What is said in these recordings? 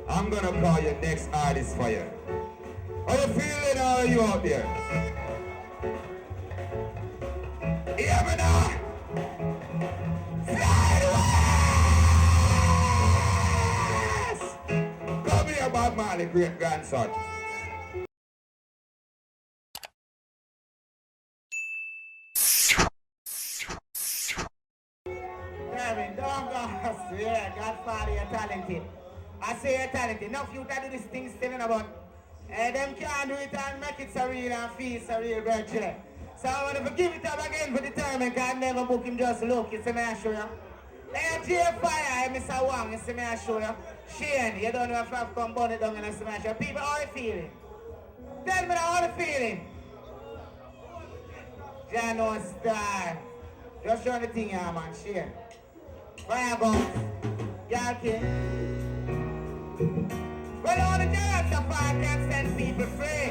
I'm gonna call your next artist for you. How you feeling, all of you out there? Hear me now? Floyd West! Come here, Bob Marley, great grandson. Don't go. Yeah, Godfather, you're talented. I say you're talented. Enough you that do this thing still about. Them can't do it and make it so real and feel so real, virtually. So I want to give it up again for the time because I never book him just look. You see me, I show you. Jungle Fyah, Mr. Wang, you see me, I show you. Shane, you don't know if I've come burn it down and I see me, I show you. People, how are you feeling? Tell me now, how are you feeling? Jano Star. Just show the thing here, man, Shane. Fire box. Y'all can. Well, all the jobs of fire can set people free.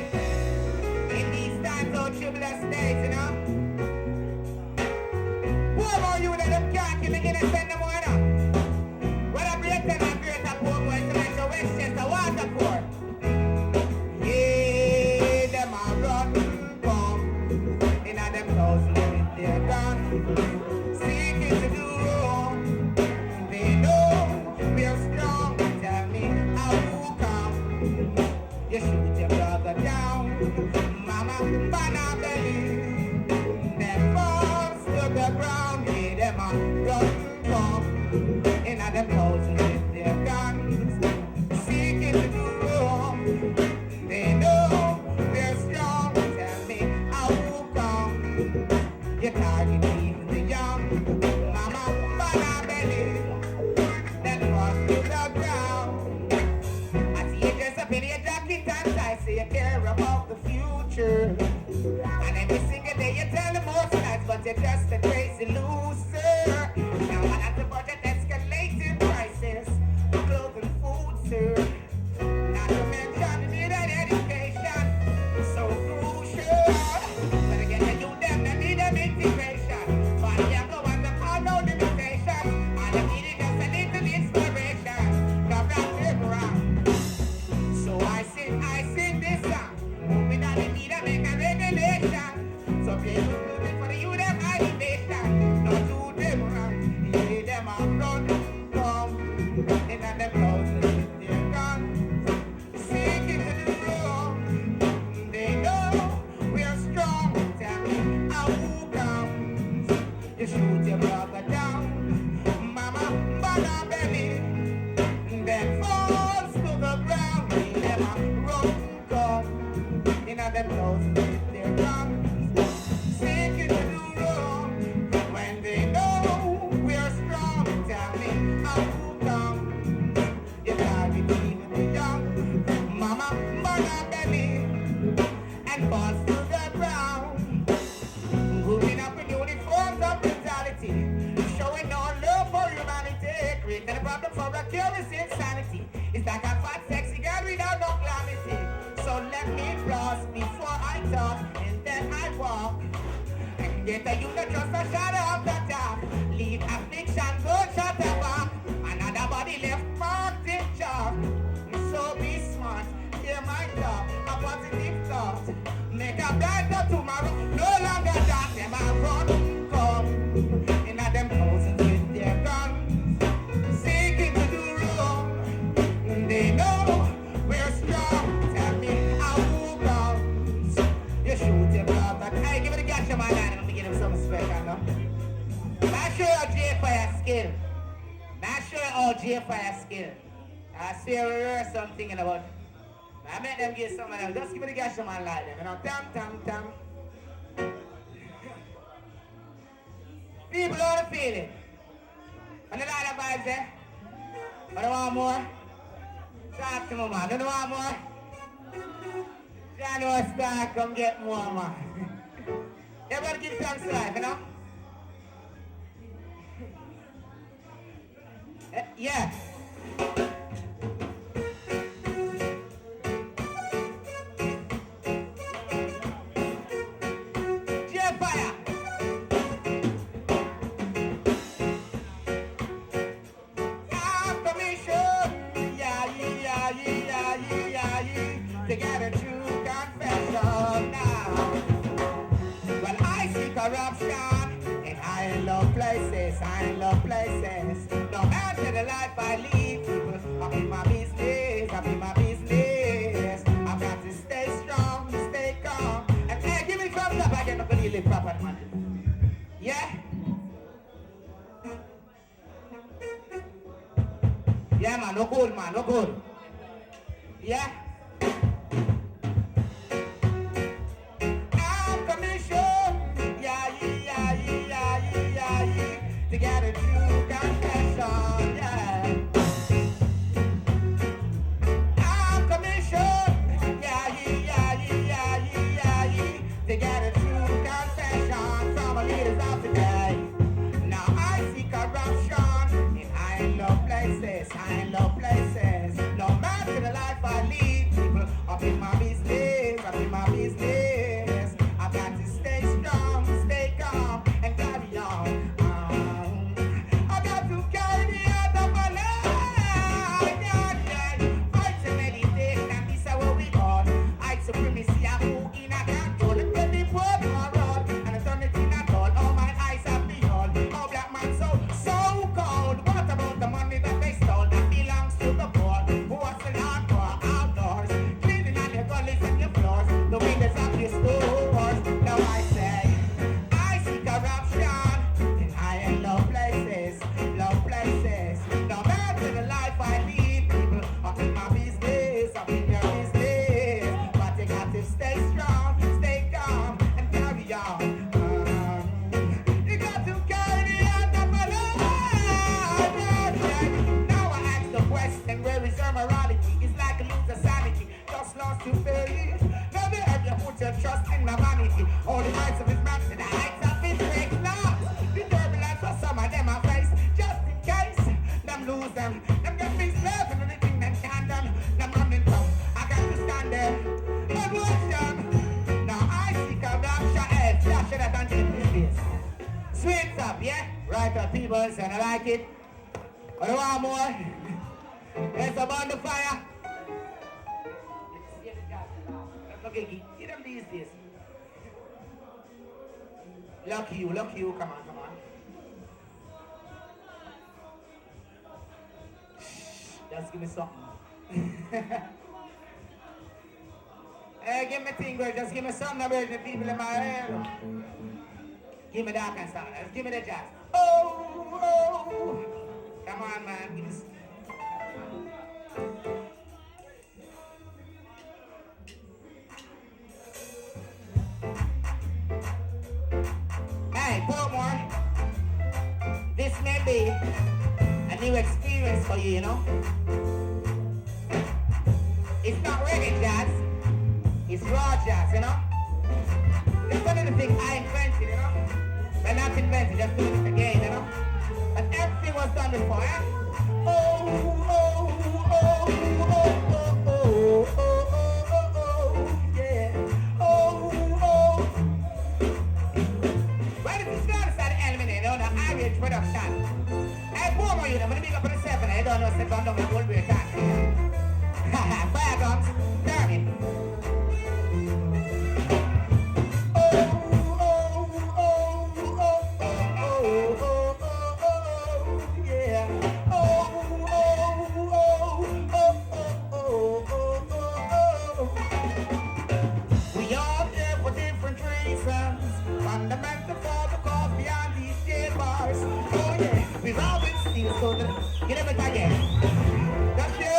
In these times of turbulence days, you know. Poor more you that them can't keep me in and send them more, you know. Well, I break them and create a poor boy to make the Westchester water pour. Yeah, them a run, come. In a them clothes, living their gun. Seeking to do wrong. They know we're strong. Tell me how you come. You shoot your brother down. Mama, banana belly. Them falls to the ground. Yeah, them a run, come. In a them clothes with their guns. Seeking to do wrong. They know we're strong. Tell me how you come. You target even the young. Mama, banana belly. Then falls to the ground. I see you dress up in your jacket and I say you care about the future. And every single day you tell them most lies, but you're just a crazy loser. Now I have to budget escalating prices, clothes and food, sir. Not to mention the need an education, so crucial. But again, you them, they need an integration. But you have no one to call no limitation. All you need is just a little inspiration. Come round, turn around. So I sing this song. Moving on the need to make a regulation. So please do it for the youth them animation. Not do them wrong. You hear them a run, come. In and them clothes with their guns. Seeking to do wrong. They know we're strong. Tell me how who comes. You shoot your brother down. Mama, banana belly. Then falls to the ground. They never run, come. In and them clothes with their guns. Seeking to do wrong. When they know we're strong. Tell me how who comes. You target even the young. Mama, banana belly. And falls to the ground. Moving up in uniforms of brutality. Showing no love for humanity. Creating a problem for a curious insanity. It's like a fat sexy girl without no clarity. So let me floss before I talk. And then I walk. And get a unit just a shadow of the top. Leave affliction, go shut the back. Another body left marked in chalk. So be smart, hear my talk. A positive thought. Make a brighter tomorrow. No longer dark, them a run, come. In a them houses with their guns. Seeking to do wrong. They know we're strong. Tell me how who comes. You shoot your brother. Hey, give it a gash of my line and I'm gonna give him some respect, I know. Not sure your J Fyah skill. Not sure all J Fyah skill. I see a rehearse something about. I make them give some of them. Just give me the gash of my line, you know. Tam, tam, tam. People don't feel it. And the lot of vibes there. I don't want more. Talk to me, man. Don't want more. Jano Star, come get more, man. Everybody give thanks to life, you know? Yeah. Jungle Fyah. Confirmation. Yeah, yeah, to get a true confession now. Well, I see corruption in high and low places, high and low places. No matter the life I lead, people, I be my business, I be my business. I've got to stay strong, stay calm. And hey, give me thumbs up, I get not gonna live proper, man. Yeah? Yeah, man, no good, man, no good. Yeah? I'm commissioned, to get a true confession, yeah. I'm commissioned, to get a true confession from the leaders of today. Now I see corruption in high and low places, high and low places. No matter the life I lead, people up in my business, up in my business. I've got to stay strong, stay calm, and carry on. I've got to carry the other my life. I to meditate, and this is what we call I supremacy. I move in a control, and get the Portmore road, and I turn it in at all. All my eyes have behold. Oh, black man, so cold. What about the money that they stole? That belongs to the poor, who hustle hard for outdoors, cleaning on your gullies and your floors, the windows of your stores. Now I say, I see corruption in high and low places, low places. No matter the life I lead, people up in my business, up in your business. But you got to stay strong, stay calm, and carry on. You got to carry on the life. Now I ask the question, where is your morality? It's like a loser sanity, just lost your faith. Never have you put your trust in my vanity. All the rights of his man to the heights of his break now. The turbulence for some of them I face, just in case them lose them. Them get me slave and anything them can done. Them running from, I got to stand there and watch them. Now I see corruption, hey, flash it at the face. Sweet up, yeah? Right up, people, and I like it. But I want more. It's about the fire. Okay, get them these days. Lucky you, come on, come on. Just give me something. Hey, give me a thing, girl. Just give me something about the people in my head. Give me that kind of stuff. Just give me the jazz. Oh. Come on, man. Give me some. Hey, Portmore. This may be a new experience for you, you know? It's not reggae jazz. It's raw jazz, you know? It's one of the things I invented, you know? But not invented, just doing it again, you know? But everything was done before, eh? Yeah. Well, if you start the element, you know, the Irish production. Hey, Portmore, you know, I'm going to be up on the 7, I don't know, step on down the whole way time. Fire guns, turn it. Fundamental for the cause beyond these jail bars. Oh yeah, we've always seen so that get it again. That's it.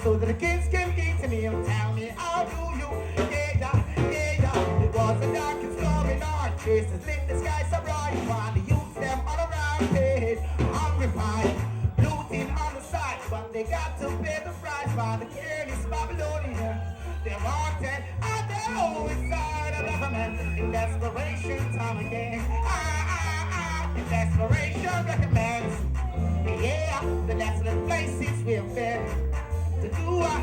So that the kids can eat me and tell me how do you? Yeah. It was a dark and stormy night. Traces lit the sky so bright. While the youth them on a rampage. Hungry for they got to pay the price by the careless Babylonian. They're wanted on their own side of government. In desperation, time again. In desperation, recommends. Yeah, the desolate places we've been to do what?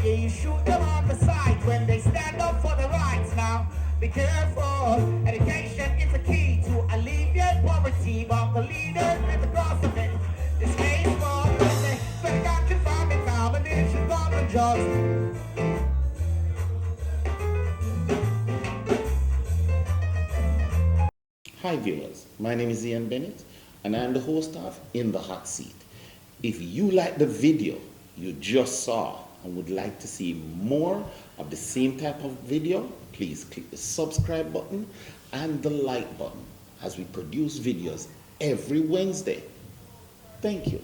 You shoot them on the side when they stand up for the rights. Now, be careful. Education is a key to alleviate poverty, but the leaders at the cost of it. This case for when got you from it, combination of the drugs. Hi viewers, my name is Ian Bennett and I am the host of In the Hot Seat. If you like the video you just saw and would like to see more of the same type of video, please click the subscribe button and the like button as we produce videos every Wednesday. Thank you.